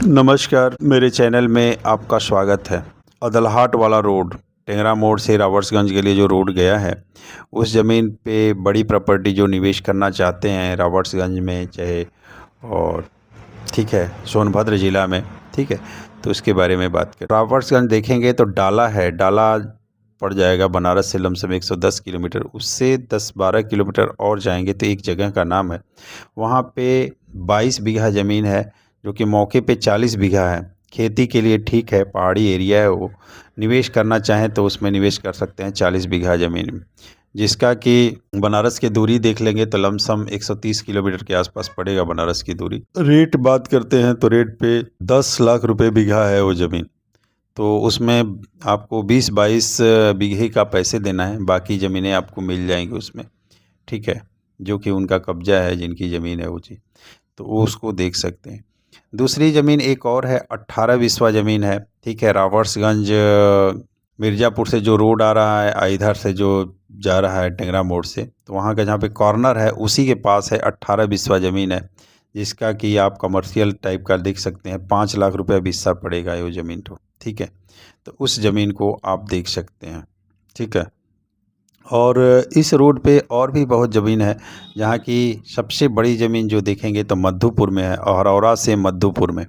नमस्कार, मेरे चैनल में आपका स्वागत है। अदलहाट वाला रोड टेंगरा मोड़ से रावर्ट्सगंज के लिए जो रोड गया है, उस ज़मीन पे बड़ी प्रॉपर्टी जो निवेश करना चाहते हैं रावर्ट्सगंज में चाहे और ठीक है सोनभद्र ज़िला में, ठीक है, तो उसके बारे में बात करें। रावर्ट्सगंज देखेंगे तो डाला है, डाला पड़ जाएगा बनारस से लमसम 110 किलोमीटर। उससे 10-12 किलोमीटर और जाएंगे तो एक जगह का नाम है, वहाँ पे 22 बीघा ज़मीन है जो कि मौके पे 40 बीघा है। खेती के लिए ठीक है, पहाड़ी एरिया है, वो निवेश करना चाहें तो उसमें निवेश कर सकते हैं 40 बीघा ज़मीन में, जिसका कि बनारस की दूरी देख लेंगे तो लमसम 130 किलोमीटर के आसपास पड़ेगा बनारस की दूरी। रेट बात करते हैं तो रेट पे 10 लाख रुपए बीघा है वो ज़मीन, तो उसमें आपको 20-22 बीघे का पैसे देना है, बाकी ज़मीनें आपको मिल जाएंगी उसमें, ठीक है, जो कि उनका कब्जा है, जिनकी ज़मीन है वो चीज़, तो वो उसको देख सकते हैं। दूसरी ज़मीन एक और है, 18 बिस्वा ज़मीन है, ठीक है, रावर्ट्सगंज मिर्ज़ापुर से जो रोड आ रहा है, इधर से जो जा रहा है टेंगरा मोड़ से, तो वहाँ का जहाँ पे कॉर्नर है उसी के पास है, 18 बिस्वा ज़मीन है, जिसका कि आप कमर्शियल टाइप का देख सकते हैं। 5 लाख रुपये बिस्सा पड़ेगा ये ज़मीन तो, ठीक है, तो उस ज़मीन को आप देख सकते हैं, ठीक है। और इस रोड पे और भी बहुत ज़मीन है, जहाँ की सबसे बड़ी ज़मीन जो देखेंगे तो मधुपुर में है, अहरौरा से मधुपुर में।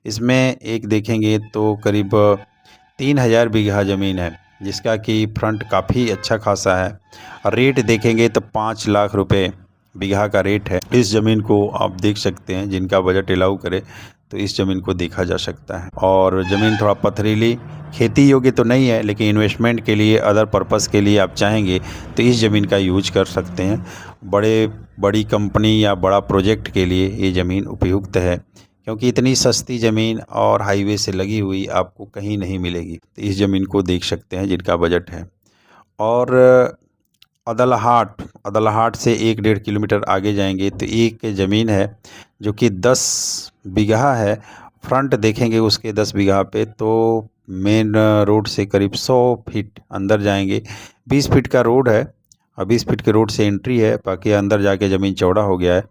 इसमें एक देखेंगे तो करीब 3000 बीघा ज़मीन है, जिसका कि फ्रंट काफ़ी अच्छा खासा है। और रेट देखेंगे तो 5 लाख रुपए बीघा का रेट है। इस ज़मीन को आप देख सकते हैं, जिनका बजट अलाउ करे तो इस ज़मीन को देखा जा सकता है। और ज़मीन थोड़ा पथरीली, खेती योग्य तो नहीं है, लेकिन इन्वेस्टमेंट के लिए, अदर पर्पस के लिए आप चाहेंगे तो इस ज़मीन का यूज कर सकते हैं। बड़ी कंपनी या बड़ा प्रोजेक्ट के लिए ये ज़मीन उपयुक्त है, क्योंकि इतनी सस्ती ज़मीन और हाईवे से लगी हुई आपको कहीं नहीं मिलेगी। तो इस ज़मीन को देख सकते हैं जिनका बजट है। और अदलहाट से 1-1.5 किलोमीटर आगे जाएंगे तो एक ज़मीन है जो कि 10 बीघा है। फ्रंट देखेंगे उसके 10 बीघा पे तो मेन रोड से करीब 100 फीट अंदर जाएंगे। 20 फीट का रोड है और 20 फीट के रोड से एंट्री है, बाकी अंदर जाके ज़मीन चौड़ा हो गया है।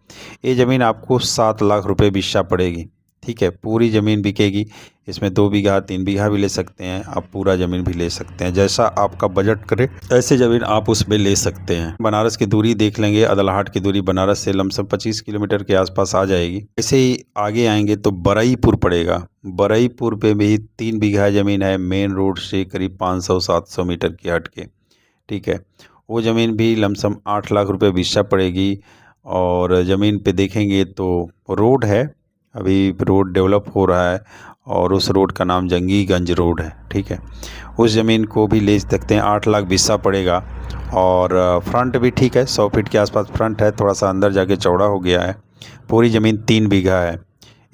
ये ज़मीन आपको 7 लाख रुपए बिस्सा पड़ेगी, ठीक है, पूरी ज़मीन बिकेगी। इसमें 2 बीघा 3 बीघा भी ले सकते हैं आप, पूरा ज़मीन भी ले सकते हैं, जैसा आपका बजट करे ऐसे ज़मीन आप उसमें ले सकते हैं। बनारस की दूरी देख लेंगे, अदलहाट की दूरी बनारस से लमसम 25 किलोमीटर के आसपास आ जाएगी। ऐसे ही आगे आएंगे तो बरईपुर पड़ेगा। बरईपुर पे भी 3 बीघा ज़मीन है, मेन रोड से करीब 500-700 मीटर की हट के, ठीक है, वो ज़मीन भी लमसम 8 लाख रुपए बिस्सा पड़ेगी। और ज़मीन पे देखेंगे तो रोड है, अभी रोड डेवलप हो रहा है और उस रोड का नाम जंगीगंज रोड है, ठीक है, उस ज़मीन को भी ले सकते हैं। 8 लाख बिस्सा पड़ेगा। और फ्रंट भी ठीक है, 100 फीट के आसपास फ्रंट है, थोड़ा सा अंदर जाके चौड़ा हो गया है। पूरी ज़मीन 3 बीघा है।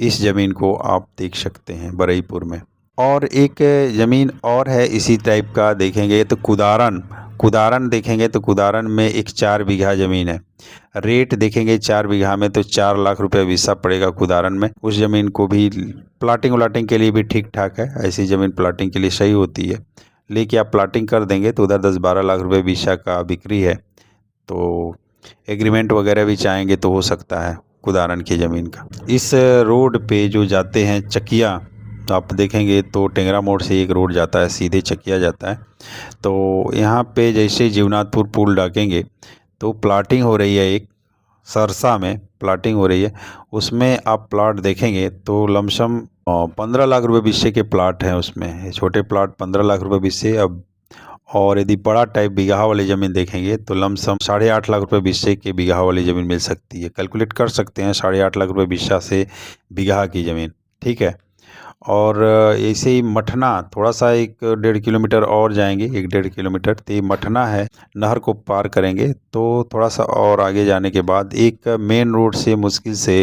इस ज़मीन को आप देख सकते हैं बरईपुर में। और एक ज़मीन और है इसी टाइप का, देखेंगे तो कुदारन देखेंगे तो कुदारन में एक 4 बीघा ज़मीन है। रेट देखेंगे 4 बीघा में तो 4 लाख रुपए बिस्सा पड़ेगा कुदारन में। उस ज़मीन को भी प्लाटिंग व्लाटिंग के लिए भी ठीक ठाक है, ऐसी ज़मीन प्लाटिंग के लिए सही होती है। लेके आप प्लाटिंग कर देंगे तो उधर 10-12 लाख रुपए बिस्सा का बिक्री है, तो एग्रीमेंट वगैरह भी चाहेंगे तो हो सकता है कुदारन की ज़मीन का। इस रोड पे जो जाते हैं चकिया, आप देखेंगे तो टेंगरा मोड़ से एक रोड जाता है, सीधे चकिया जाता है। तो यहाँ पे जैसे जीवनाथपुर पुल ढकेंगे तो प्लाटिंग हो रही है, एक सरसा में प्लाटिंग हो रही है, उसमें आप प्लाट देखेंगे तो लमसम 15 लाख रुपए बिस्से के प्लाट हैं उसमें। छोटे प्लाट 15 लाख रुपए बिस्से। अब और यदि बड़ा टाइप बीघा वाली ज़मीन देखेंगे तो लमसम 8.5 लाख रुपए बिस्से के बीघा वाली ज़मीन मिल सकती है। कैलकुलेट कर सकते हैं 8.5 लाख रुपए बिस्सा से बीघा की ज़मीन, ठीक है। और ऐसे ही मठना थोड़ा सा 1-1.5 किलोमीटर और जाएंगे, 1-1.5 किलोमीटर तो ये मठना है। नहर को पार करेंगे तो थोड़ा सा और आगे जाने के बाद एक मेन रोड से मुश्किल से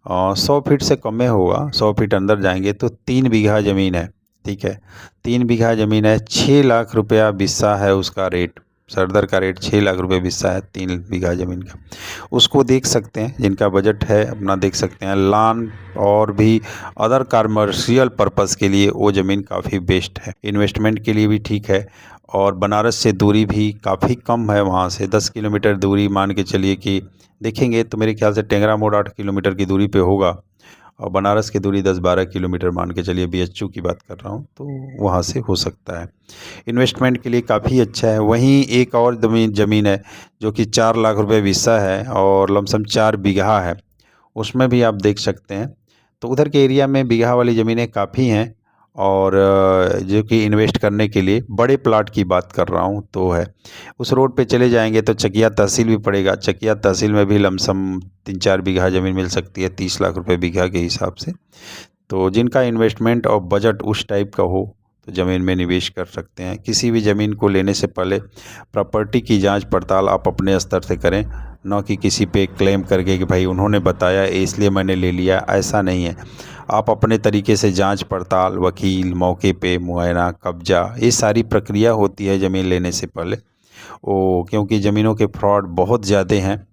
100 फीट से कम में होगा, 100 फीट अंदर जाएंगे तो 3 बीघा ज़मीन है, ठीक है, 3 बीघा ज़मीन है। 6 लाख रुपया बिस्सा है उसका रेट, सरदर का रेट 6 लाख रुपए बिस्सा है 3 बीघा ज़मीन का। उसको देख सकते हैं, जिनका बजट है अपना देख सकते हैं। लॉन और भी अदर कमर्शियल पर्पस के लिए वो ज़मीन काफ़ी बेस्ट है, इन्वेस्टमेंट के लिए भी ठीक है। और बनारस से दूरी भी काफ़ी कम है, वहाँ से 10 किलोमीटर दूरी मान के चलिए कि देखेंगे तो मेरे ख्याल से टेंगरा मोड़ 8 किलोमीटर की दूरी पे होगा। और बनारस की दूरी 10-12 किलोमीटर मान के चलिए, बीएचयू की बात कर रहा हूँ, तो वहाँ से हो सकता है। इन्वेस्टमेंट के लिए काफ़ी अच्छा है। वहीं एक और ज़मीन है जो कि 4 लाख रुपए बिस्सा है और लमसम 4 बीघा है, उसमें भी आप देख सकते हैं। तो उधर के एरिया में बीघा वाली ज़मीनें काफ़ी हैं और जो कि इन्वेस्ट करने के लिए बड़े प्लाट की बात कर रहा हूँ तो है। उस रोड पे चले जाएंगे तो चकिया तहसील भी पड़ेगा। चकिया तहसील में भी लमसम 3-4 बीघा ज़मीन मिल सकती है 30 लाख रुपए बीघा के हिसाब से। तो जिनका इन्वेस्टमेंट और बजट उस टाइप का हो तो ज़मीन में निवेश कर सकते हैं। किसी भी ज़मीन को लेने से पहले प्रॉपर्टी की जांच पड़ताल आप अपने स्तर से करें, न कि किसी पे क्लेम करके कि भाई उन्होंने बताया इसलिए मैंने ले लिया, ऐसा नहीं है। आप अपने तरीके से जांच पड़ताल, वकील, मौके पे मुआयना, कब्जा, ये सारी प्रक्रिया होती है ज़मीन लेने से पहले। क्योंकि ज़मीनों के फ्रॉड बहुत ज़्यादा हैं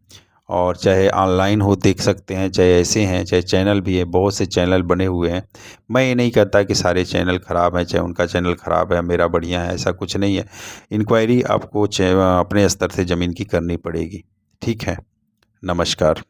और चाहे ऑनलाइन हो देख सकते हैं, चाहे ऐसे हैं, चाहे चैनल भी है, बहुत से चैनल बने हुए हैं। मैं ये नहीं कहता कि सारे चैनल ख़राब हैं, चाहे उनका चैनल ख़राब है मेरा बढ़िया है, ऐसा कुछ नहीं है। इंक्वायरी आपको अपने स्तर से ज़मीन की करनी पड़ेगी। ठीक है, नमस्कार।